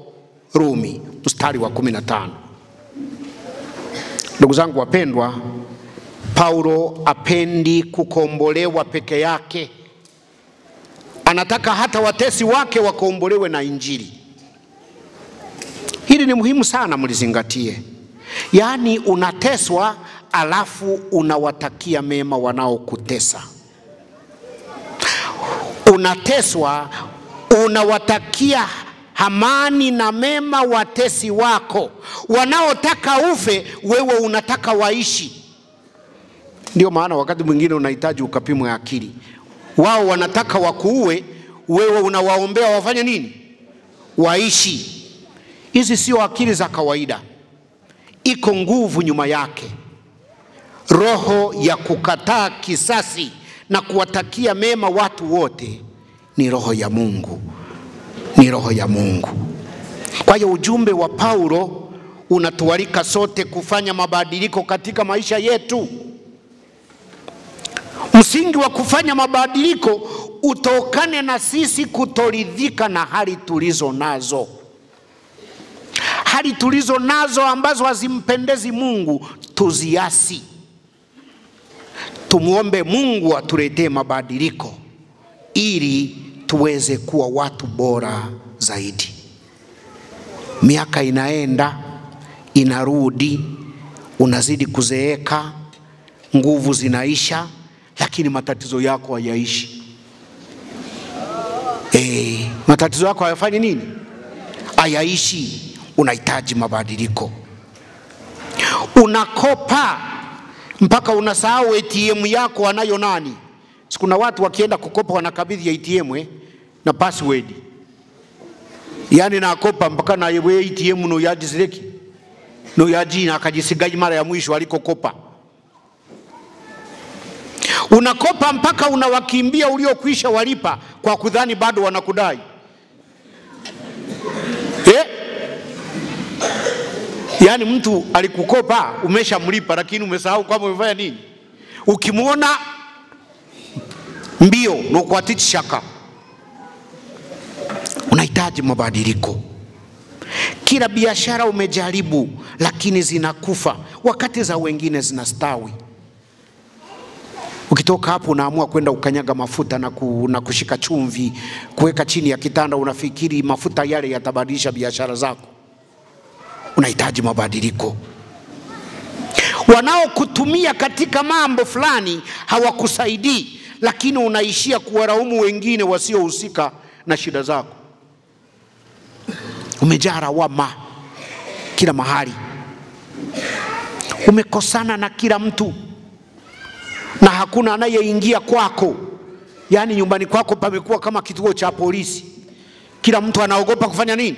Rumi. Mstari wa 15. Ndugu zangu wapendwa, Paulo apendi kukombolewa peke yake. Anataka hata watesi wake wakombolewe na Injili. Hili ni muhimu sana mlizingatie. Yaani unateswa alafu unawatakia mema wanaokutesa. Unateswa, unawatakia amani na mema watesi wako. Wanaotaka ufe, wewe unataka waishi. Ndio maana wakati mwingine unahitaji ukapimwe akili. Wao wanataka wakuue, wewe unawaombea wafanye nini? Waishi. Hizi sio akili za kawaida. Iko nguvu nyuma yake. Roho ya kukataa kisasi na kuwatakia mema watu wote ni roho ya Mungu. Ni roho ya Mungu. Kwa hiyo ujumbe wa Paulo unatualika sote kufanya mabadiliko katika maisha yetu. Msingi wa kufanya mabadiliko utokane na sisi kutoridhika na hali tulizo nazo. Hali tulizo nazo ambazo hazimpendezi Mungu tuziasi. Tumuombe Mungu atuletee mabadiliko ili tuweze kuwa watu bora zaidi. Miaka inaenda, inarudi, unazidi kuzeeka, nguvu zinaisha, lakini matatizo yako hayaishi. Matatizo yako hayafanyi nini? Hayaishi. Unahitaji mabadiliko. Unakopa mpaka unasahau ATM yako anayo nani? Kuna watu wakienda kukopa wanakabidhi ATM na password. Yaani nakopa mpaka na yewe ATM no yaji zileki. No yaji na akajisigaji mara ya mwisho alikokopa. Unakopa mpaka unawakimbia uliokwisha walipa kwa kudhani bado wanakudai. Yaani mtu alikukopa umeshamlipa lakini umesahau kwamba umefanya nini? Ukimuona mbio na kuatii shaka. Unahitaji mabadiliko. Kila biashara umejaribu lakini zinakufa wakati za wengine zinastawi. Ukitoka hapo unaamua kwenda ukanyaga mafuta na kushika chumvi, kuweka chini ya kitanda, unafikiri mafuta yale yatabadilisha biashara zako. Unahitaji mabadiliko. Wanaokutumia katika mambo fulani hawakusaidii, lakini unaishia kuwaraumu wengine wasiohusika na shida zako. Umejaa lawama kila mahali. Umekosana na kila mtu na hakuna anayeingia kwako. Yaani nyumbani kwako pamekuwa kama kituo cha polisi. Kila mtu anaogopa kufanya nini?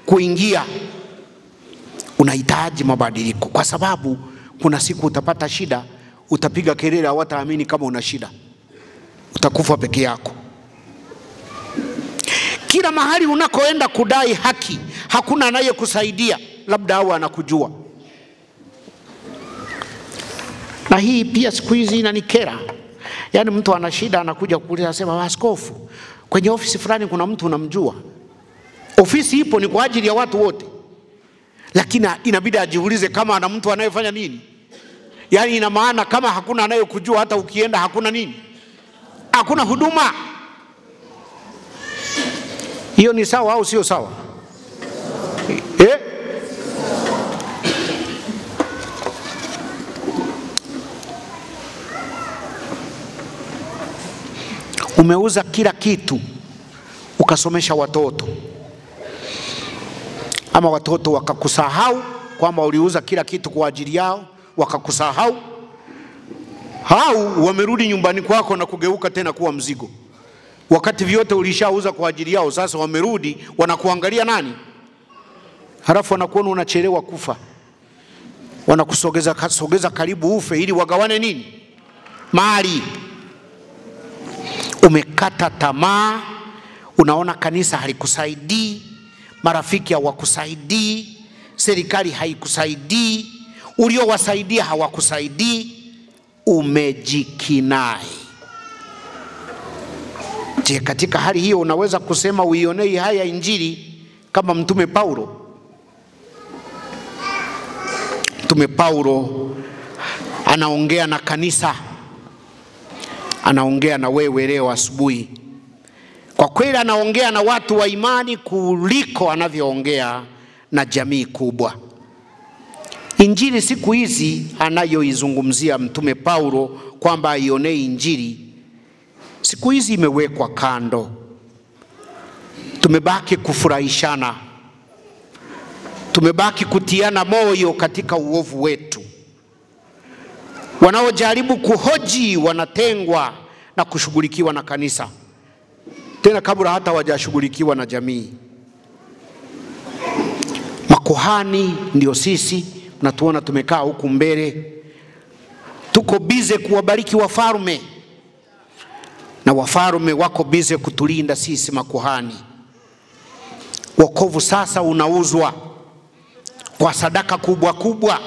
Kuingia. Unahitaji mabadiliko, kwa sababu kuna siku utapata shida, utapiga kelele, hawataamini kama una shida. Utakufa peke yako. Kila mahali unakoenda kudai haki, hakuna anayekusaidia, labda hao anakujua. Na hii pia siku hizi inanikera. Yaani mtu ana shida anakuja kukuuliza, anasema askofu, kwenye ofisi fulani kuna mtu unamjua. Ofisi ipo ni kwa ajili ya watu wote. Lakini inabidi ajiulize kama ana mtu anayefanya nini. Yaani ina maana kama hakuna anayekujua, hata ukienda hakuna nini? Hakuna huduma. Hiyo ni sawa au sio sawa? Umeuza kila kitu ukasomesha watoto, ama watoto wakakusahau kwamba uliuza kila kitu kwa ajili yao, wakakusahau. Hao wamerudi nyumbani kwako na kugeuka tena kuwa mzigo. Wakati vyote ulishauza kwa ajili yao, sasa wamerudi wanakuangalia nani? Halafu wanakuona unachelewa kufa. Wanakusogeza karibu ufe ili wagawane nini? Mali. Umekata tamaa, unaona kanisa halikusaidii, marafiki hawakusaidii, serikali haikusaidii, uliowasaidia hawakusaidii, umejikinai. Je, katika hali hiyo unaweza kusema uionei haya injili kama Mtume Paulo? Mtume Paulo anaongea na kanisa, anaongea na wewe leo asubuhi. Kwa kweli anaongea na watu wa imani kuliko anavyoongea na jamii kubwa. Injili siku hizi anayoizungumzia Mtume Paulo kwamba aionei injili, siku hizi imewekwa kando. Tumebaki kufurahishana, tumebaki kutiana moyo katika uovu wetu. Wanaojaribu kuhoji wanatengwa na kushughulikiwa na kanisa, tena kabla hata wajashughulikiwa na jamii. Makuhani ndio sisi, natuona tumekaa huku mbele, tuko bize kuwabariki wafalme, na wafalme wako bize kutulinda sisi makuhani. Wokovu sasa unauzwa kwa sadaka kubwa kubwa,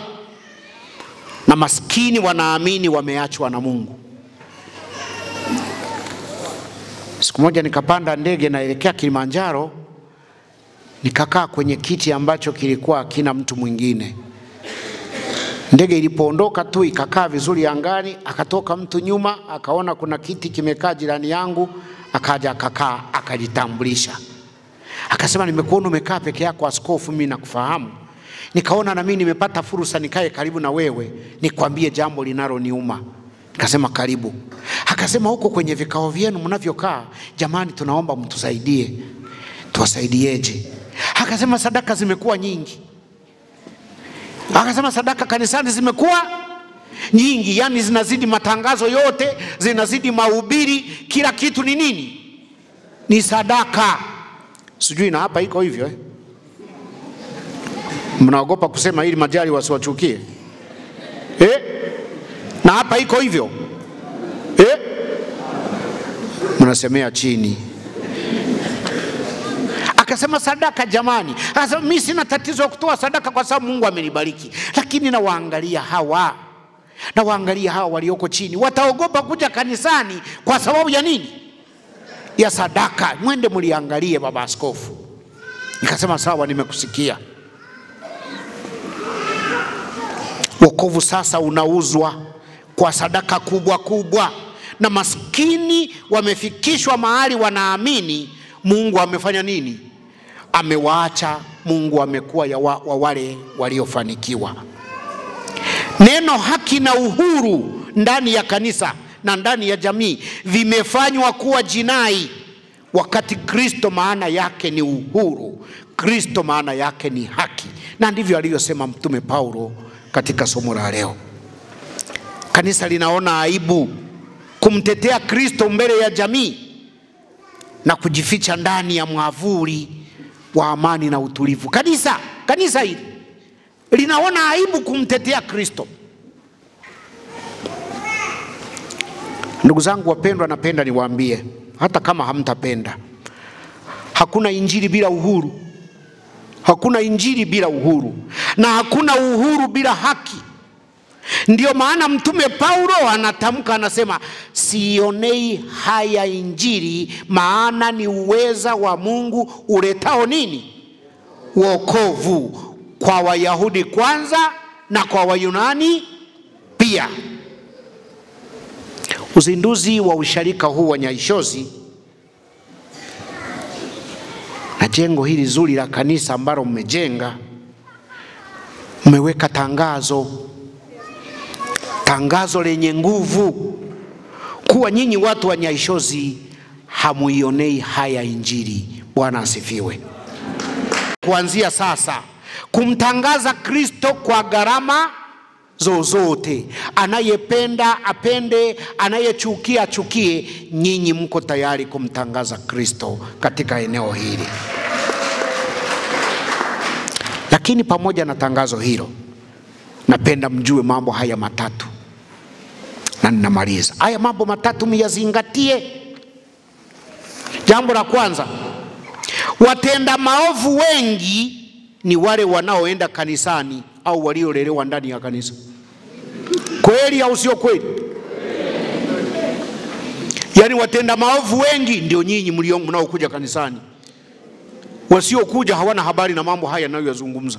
na maskini wanaamini wameachwa na Mungu. Siku moja nikapanda ndege naelekea Kilimanjaro, nikakaa kwenye kiti ambacho kilikuwa kina mtu mwingine. Ndege ilipoondoka tu ikakaa vizuri angani, akatoka mtu nyuma, akaona kuna kiti kimekaa jirani yangu, akaja akakaa, akajitambulisha. Akasema, nimekuona umekaa peke yako askofu, mimi nakufahamu. Nikaona na mimi nimepata fursa nikae karibu na wewe, nikwambie jambo linaloniuma. Nikasema karibu. Akasema, huko kwenye vikao vyenu mnavyokaa, jamani tunaomba mtusaidie. Tuwasaidieje? Akasema, sadaka zimekuwa nyingi. Akasema, sadaka kanisani zimekuwa nyingi, yani zinazidi matangazo yote, zinazidi mahubiri, kila kitu ni nini? Ni sadaka. Sijui na hapa iko hivyo Mnaogopa kusema ili majali wasiwachukie? Na hapa iko hivyo? Mnasemea chini. Akasema, sadaka jamani. Akasema, mimi sina tatizo ya kutoa sadaka kwa sababu Mungu amenibariki. Lakini nawaangalia hawa walioko chini, wataogopa kuja kanisani kwa sababu ya nini? Ya sadaka. Mwende mliangalie baba askofu. Nikasema sawa, nimekusikia. Wokovu sasa unauzwa kwa sadaka kubwa kubwa, na maskini wamefikishwa mahali wanaamini Mungu amefanya nini? Amewaacha. Mungu amekuwa wa wale waliofanikiwa. Neno haki na uhuru ndani ya kanisa na ndani ya jamii vimefanywa kuwa jinai, wakati Kristo maana yake ni uhuru. Kristo maana yake ni haki, na ndivyo aliyosema Mtume Paulo katika somo la leo. Kanisa linaona aibu kumtetea Kristo mbele ya jamii na kujificha ndani ya mwavuli wa amani na utulivu. Kanisa hili linaona aibu kumtetea Kristo. Ndugu zangu wapendwa, napenda niwaambie, hata kama hamtapenda, hakuna injili bila uhuru. Hakuna injili bila uhuru, na hakuna uhuru bila haki. Ndio maana Mtume Paulo anatamka, anasema, sionei haya injili, maana ni uweza wa Mungu uletao nini? Wokovu, kwa Wayahudi kwanza na kwa Wayunani pia. Uzinduzi wa usharika huu wa Nyaishozi na jengo hili zuri la kanisa ambalo mmejenga, mmeweka tangazo lenye nguvu kuwa nyinyi watu wa Nyaishozi hamuionei haya injili. Bwana asifiwe. Kuanzia sasa kumtangaza Kristo kwa gharama zozote. Anayependa apende, anayechukia achukie, nyinyi mko tayari kumtangaza Kristo katika eneo hili. Lakini pamoja na tangazo hilo, napenda mjue mambo haya matatu, na ninamaliza. Haya mambo matatu myazingatie. Jambo la kwanza, watenda maovu wengi ni wale wanaoenda kanisani au waliolelewa ndani ya kanisa. Kweli au sio kweli? Yaani watenda maovu wengi ndio nyinyi mnaokuja kanisani. Wasiokuja hawana habari na mambo haya ninayoyazungumza.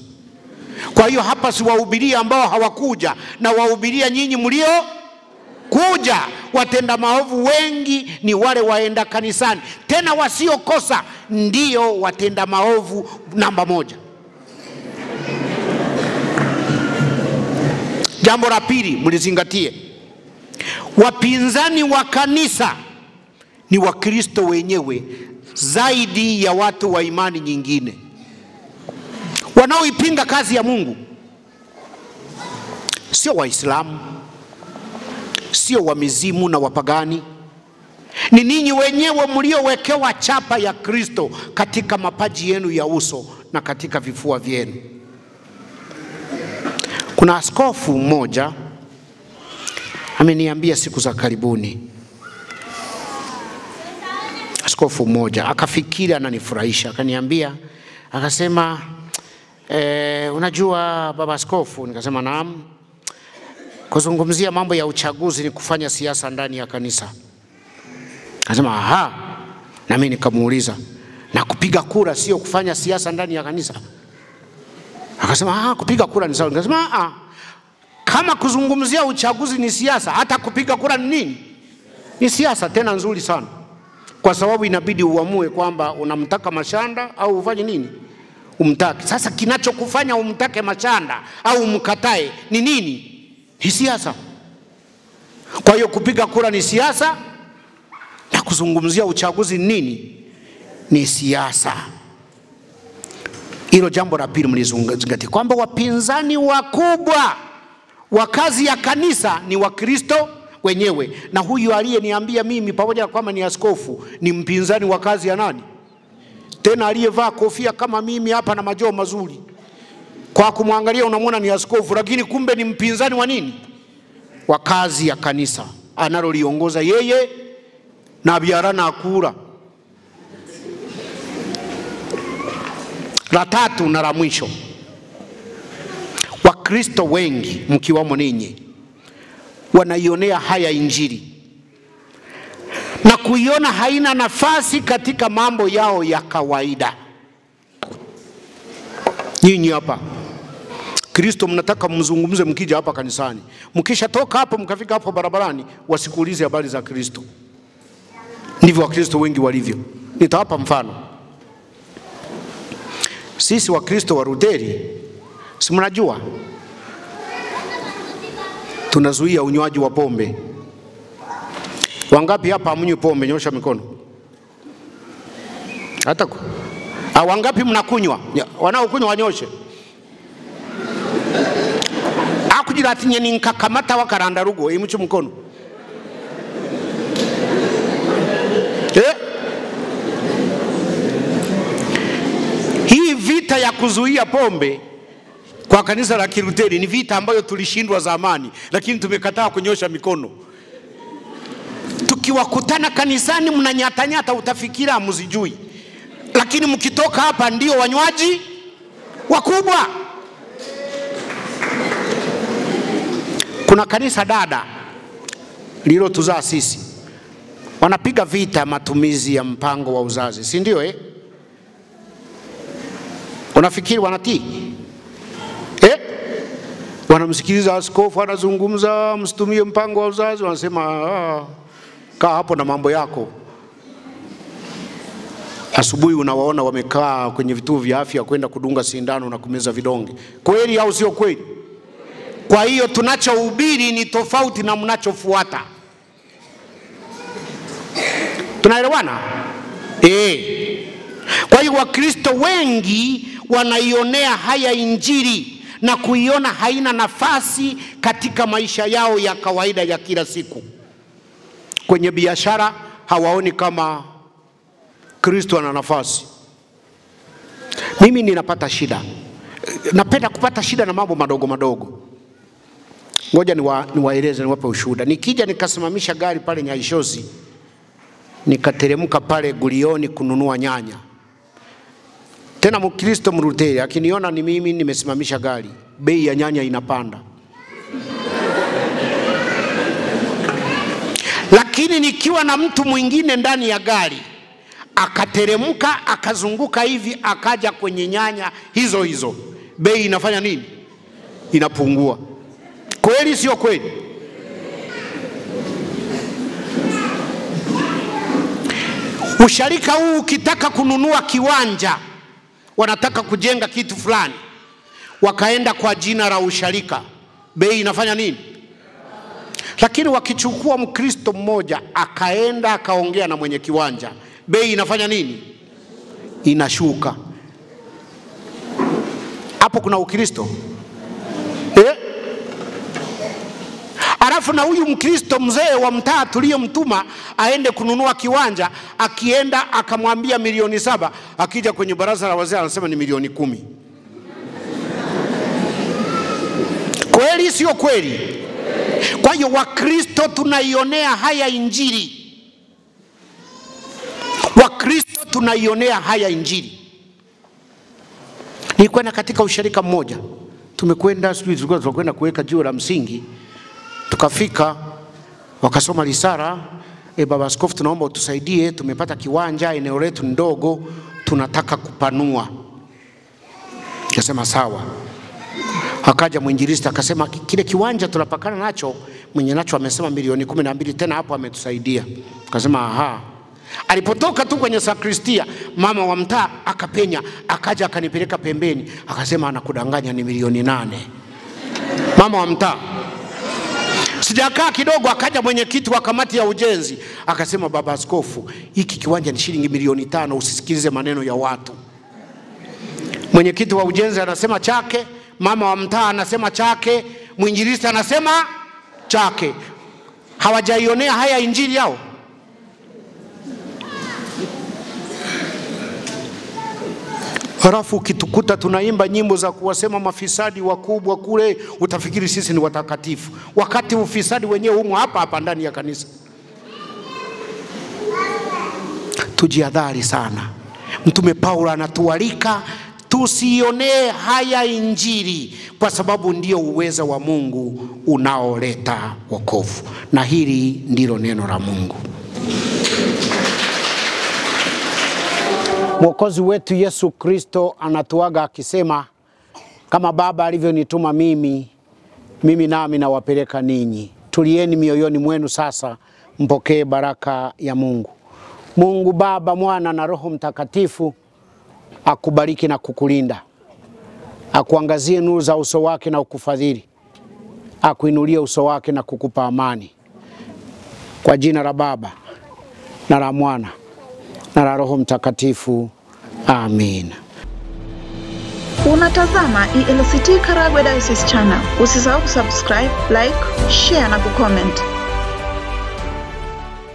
Kwa hiyo hapa si wahubiria ambao hawakuja, na wahubiria nyinyi mlio kuja. Watenda maovu wengi ni wale waenda kanisani, tena wasiokosa ndio watenda maovu namba moja. Jambo la pili mlizingatie, wapinzani wa kanisa ni Wakristo wenyewe zaidi ya watu wa imani nyingine. Wanaoipinga kazi ya Mungu sio Waislamu, sio wa mizimu na wapagani. Ni ninyi wenyewe mliowekewa chapa ya Kristo katika mapaji yenu ya uso na katika vifua vyenu. Kuna askofu mmoja ameniambia siku za karibuni, askofu mmoja akafikiri ananifurahisha, akaniambia, akasema, unajua baba askofu? Nikasema naam. Kuzungumzia mambo ya uchaguzi ni kufanya siasa ndani ya kanisa. Akasema aha. Na mimi nikamuuliza, na kupiga kura sio kufanya siasa ndani ya kanisa? Akasema kupiga kura ni sawa. Nikasema kama kuzungumzia uchaguzi ni siasa, hata kupiga kura ni nini? Ni siasa, tena nzuri sana. Kwa sababu inabidi uamue kwamba unamtaka Mashanda au ufanye nini? Umtake. Sasa kinachokufanya umtake Mashanda au umkatae ni nini? Ni siasa. Kwa hiyo kupiga kura ni siasa, na kuzungumzia uchaguzi ni nini? Ni siasa. Hilo jambo la pili mlizingatia, kwamba wapinzani wakubwa wa kazi ya kanisa ni Wakristo wenyewe. Na huyu aliyeniambia mimi, pamoja na kwamba ni askofu, ni mpinzani wa kazi ya nani? Tena aliyevaa kofia kama mimi hapa na majoo mazuri. Kwa kumwangalia unamwona ni askofu, lakini kumbe ni mpinzani wa nini? Wa kazi ya kanisa analoliongoza yeye na biarana akura. La tatu na la mwisho, Wakristo wengi mkiwamo ninyi wanaionea haya injili na kuiona haina nafasi katika mambo yao ya kawaida. Nyinyi hapa Kristo mnataka mzungumze mkija hapa kanisani. Mkisha toka hapo mkafika hapo barabarani, wasikuulize habari za Kristo. Ndivyo Wakristo wengi walivyo. Nitawapa mfano. Sisi Wakristo wa Lutheri, si mnajua tunazuia unywaji wa pombe. Wangapi hapa hamnywi pombe? Nyosha mikono. Hata wangapi mnakunywa? Wanaokunywa wanyoshe. Akugira ati nyeni nkakamata wakaranda rugo, imuche mkono. Hii vita ya kuzuia pombe kwa kanisa la Kilutheri ni vita ambayo tulishindwa zamani, lakini tumekataa kunyosha mikono. Tukiwakutana kanisani mnanyatanyata, utafikira mzijui, lakini mkitoka hapa ndio wanywaji wakubwa. Kuna kanisa dada lilo tuzaa sisi, wanapiga vita matumizi ya mpango wa uzazi, si ndio? Unafikiri wanatii? Wanamsikiliza askofu anazungumza msitumie mpango wa uzazi, wanasema kaa hapo na mambo yako. Asubuhi unawaona wamekaa kwenye vituo vya afya kwenda kudunga sindano na kumeza vidonge. Kweli au sio kweli? Kwa hiyo tunachohubiri ni tofauti na mnachofuata. Tunaelewana? Kwa hiyo Wakristo wengi wanaionea haya Injili na kuiona haina nafasi katika maisha yao ya kawaida ya kila siku. Kwenye biashara hawaoni kama Kristo ana nafasi. Mimi ninapata shida. Napenda kupata shida na mambo madogo madogo. Ngoja niwaeleze, niwape ushuhuda. Nikija nikasimamisha gari pale Nyaishozi, nikateremka pale Gulioni kununua nyanya. Tena Mkristo Mlutheri akiniona ni mimi nimesimamisha gari, bei ya nyanya inapanda. Lakini nikiwa na mtu mwingine ndani ya gari, akateremka akazunguka hivi akaja kwenye nyanya hizo hizo, bei inafanya nini? Inapungua. Kweli sio kweli? Usharika huu ukitaka kununua kiwanja, wanataka kujenga kitu fulani, wakaenda kwa jina la usharika, bei inafanya nini? Lakini wakichukua Mkristo mmoja akaenda akaongea na mwenye kiwanja, bei inafanya nini? Inashuka. Hapo kuna Ukristo. Alafu na huyu Mkristo mzee wa mtaa tuliyomtuma aende kununua kiwanja, akienda akamwambia milioni 7, akija kwenye baraza la wazee anasema ni milioni 10. Kweli sio kweli? Kwa hiyo Wakristo tunaionea haya Injili. Wakristo tunaionea haya Injili. Nilikwenda katika usharika mmoja, tumekwenda tulikwenda kuweka jiwe la msingi. Tukafika, wakasoma risala, baba askofu tunaomba utusaidie, tumepata kiwanja, eneo letu ndogo, tunataka kupanua. Akasema sawa. Akaja mwinjilisti akasema kile kiwanja tunapakana nacho, mwenye nacho amesema milioni 12, tena hapo ametusaidia. Akasema aha. Alipotoka tu kwenye sakristia, mama wa mtaa akapenya, akaja akanipeleka pembeni, akasema anakudanganya, ni milioni 8. Mama wa mtaa. Sijakaa kidogo akaja mwenyekiti wa kamati ya ujenzi, akasema baba askofu, hiki kiwanja ni shilingi milioni 5, usisikilize maneno ya watu. Mwenyekiti wa ujenzi anasema chake, mama wa mtaa anasema chake, mwinjilisti anasema chake. Hawajaionea haya Injili yao. Halafu kitukuta tunaimba nyimbo za kuwasema mafisadi wakubwa kule, utafikiri sisi ni watakatifu, wakati ufisadi wenyewe humo hapa hapa ndani ya kanisa. Tujihadhari sana. Mtume Paulo anatualika tusionee haya Injili, kwa sababu ndio uweza wa Mungu unaoleta wokovu, na hili ndilo neno la Mungu. Mwokozi wetu Yesu Kristo anatuaga akisema, kama Baba alivyonituma mimi nami nawapeleka ninyi. Tulieni mioyoni mwenu sasa, mpokee baraka ya Mungu. Mungu Baba, Mwana na Roho Mtakatifu akubariki na kukulinda. Akuangazie nuru za uso wake na ukufadhili. Akuinulie uso wake na kukupa amani. Kwa jina la Baba na la Mwana na la Roho Mtakatifu. Amen. Unatazama ELCT Karagwe Diocese Channel. Usisahau kusubscribe, like, share na kucomment.